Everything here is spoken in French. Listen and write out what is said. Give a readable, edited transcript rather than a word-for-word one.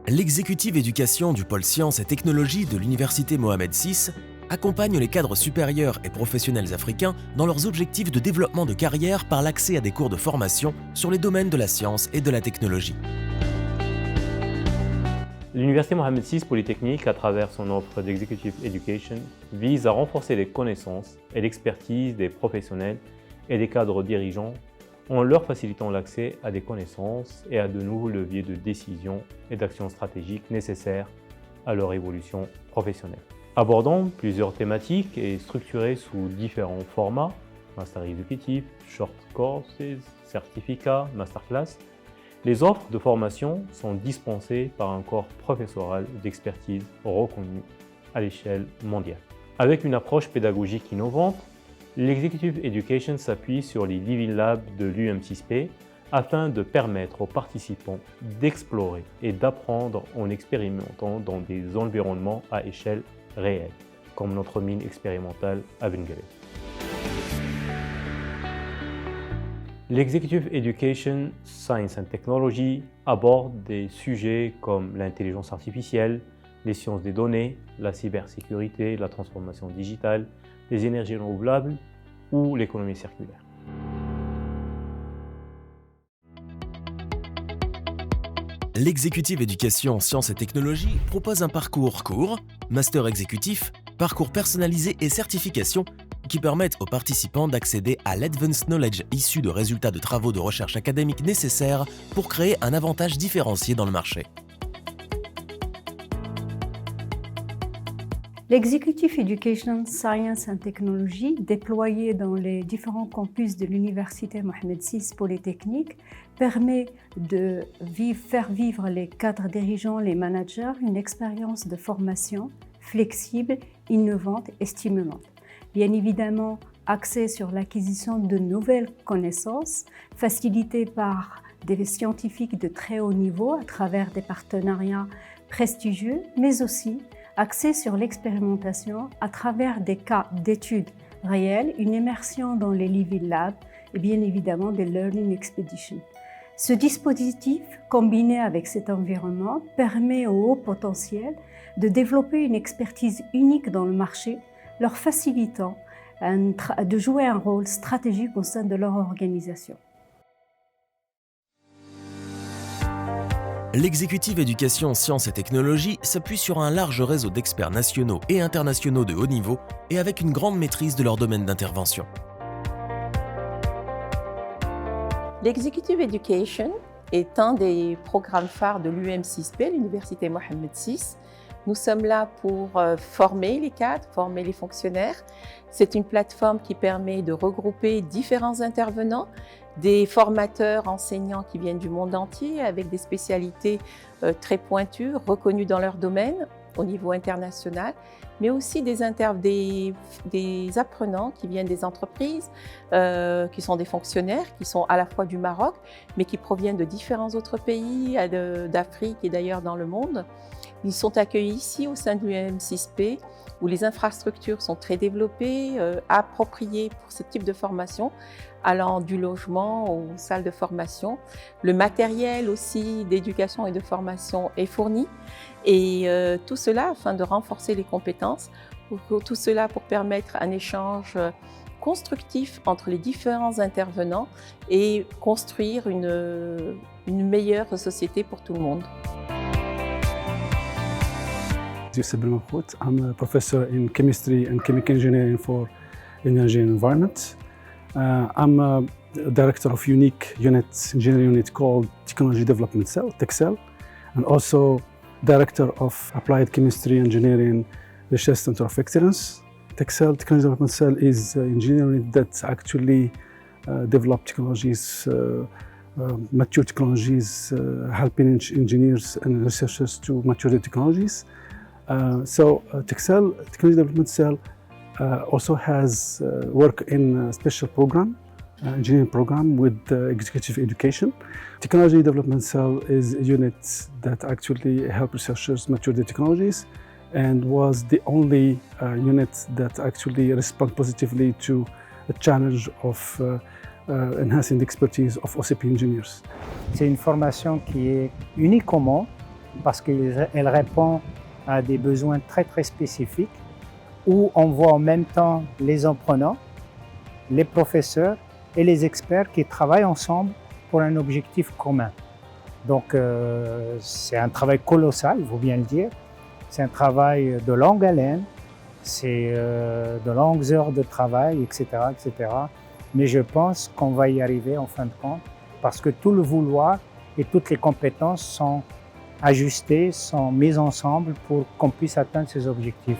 L'exécutive éducation du pôle sciences et technologies de l'Université Mohamed VI accompagne les cadres supérieurs et professionnels africains dans leurs objectifs de développement de carrière par l'accès à des cours de formation sur les domaines de la science et de la technologie. L'Université Mohamed VI Polytechnique, à travers son offre d'Executive Education, vise à renforcer les connaissances et l'expertise des professionnels et des cadres dirigeants en leur facilitant l'accès à des connaissances et à de nouveaux leviers de décision et d'action stratégique nécessaires à leur évolution professionnelle. Abordant plusieurs thématiques et structurées sous différents formats, Master Executive, Short Courses, Certificats, Masterclass, les offres de formation sont dispensées par un corps professoral d'expertise reconnu à l'échelle mondiale. Avec une approche pédagogique innovante, l'Executive Education s'appuie sur les Living Labs de l'UM6P afin de permettre aux participants d'explorer et d'apprendre en expérimentant dans des environnements à échelle réelle, comme notre mine expérimentale à Benguela. L'Executive Education Science and Technology aborde des sujets comme l'intelligence artificielle, les sciences des données, la cybersécurité, la transformation digitale, les énergies renouvelables ou l'économie circulaire. L'Executive Éducation Sciences et Technologies propose un parcours court, master exécutif, parcours personnalisé et certification qui permettent aux participants d'accéder à l'Advanced Knowledge issu de résultats de travaux de recherche académique nécessaires pour créer un avantage différencié dans le marché. L'Executive Education Science and Technology, déployé dans les différents campus de l'Université Mohamed VI Polytechnique, permet de faire vivre les cadres dirigeants, les managers, une expérience de formation flexible, innovante et stimulante. Bien évidemment, axé sur l'acquisition de nouvelles connaissances, facilité par des scientifiques de très haut niveau à travers des partenariats prestigieux, mais aussi axé sur l'expérimentation à travers des cas d'études réelles, une immersion dans les Living Labs et bien évidemment des Learning Expeditions. Ce dispositif, combiné avec cet environnement, permet aux hauts potentiels de développer une expertise unique dans le marché, leur facilitant de jouer un rôle stratégique au sein de leur organisation. L'Executive Éducation Sciences et Technologies s'appuie sur un large réseau d'experts nationaux et internationaux de haut niveau et avec une grande maîtrise de leur domaine d'intervention. L'Executive Education est un des programmes phares de l'UM6P, l'Université Mohamed VI. Nous sommes là pour former les cadres, former les fonctionnaires. C'est une plateforme qui permet de regrouper différents intervenants, des formateurs, enseignants qui viennent du monde entier avec des spécialités très pointues, reconnues dans leur domaine au niveau international, mais aussi des apprenants qui viennent des entreprises, qui sont des fonctionnaires, qui sont à la fois du Maroc, mais qui proviennent de différents autres pays, d'Afrique et d'ailleurs dans le monde. Ils sont accueillis ici au sein de l'UM6P, où les infrastructures sont très développées, appropriées pour ce type de formation, allant du logement aux salles de formation. Le matériel aussi d'éducation et de formation est fourni. Et tout cela afin de renforcer les compétences, tout cela pour permettre un échange constructif entre les différents intervenants et construire une meilleure société pour tout le monde. Yusuf Ben Mahmoud. I'm a professor in chemistry and chemical engineering for energy and environment. I'm a director of unique engineering unit called Technology Development Cell, TechCell, and also director of applied chemistry engineering research center of excellence. TechCell, Technology Development Cell, is an engineering unit that actually develop technologies, mature technologies, helping engineers and researchers to mature the technologies. TechCell, Technology Development Cell, also has work in a special program, engineering program with executive education. Technology Development Cell is a unit that actually helps researchers mature the technologies and was the only unit that actually responded positively to the challenge of enhancing the expertise of OCP engineers. C'est une formation qui est unique au monde parce qu'elle répond à des besoins très spécifiques où on voit en même temps les apprenants, les professeurs et les experts qui travaillent ensemble pour un objectif commun. Donc c'est un travail colossal, il faut bien le dire. C'est un travail de longue haleine, c'est de longues heures de travail, etc., etc. Mais je pense qu'on va y arriver en fin de compte parce que tout le vouloir et toutes les compétences sont ajustées, sont mises ensemble pour qu'on puisse atteindre ces objectifs.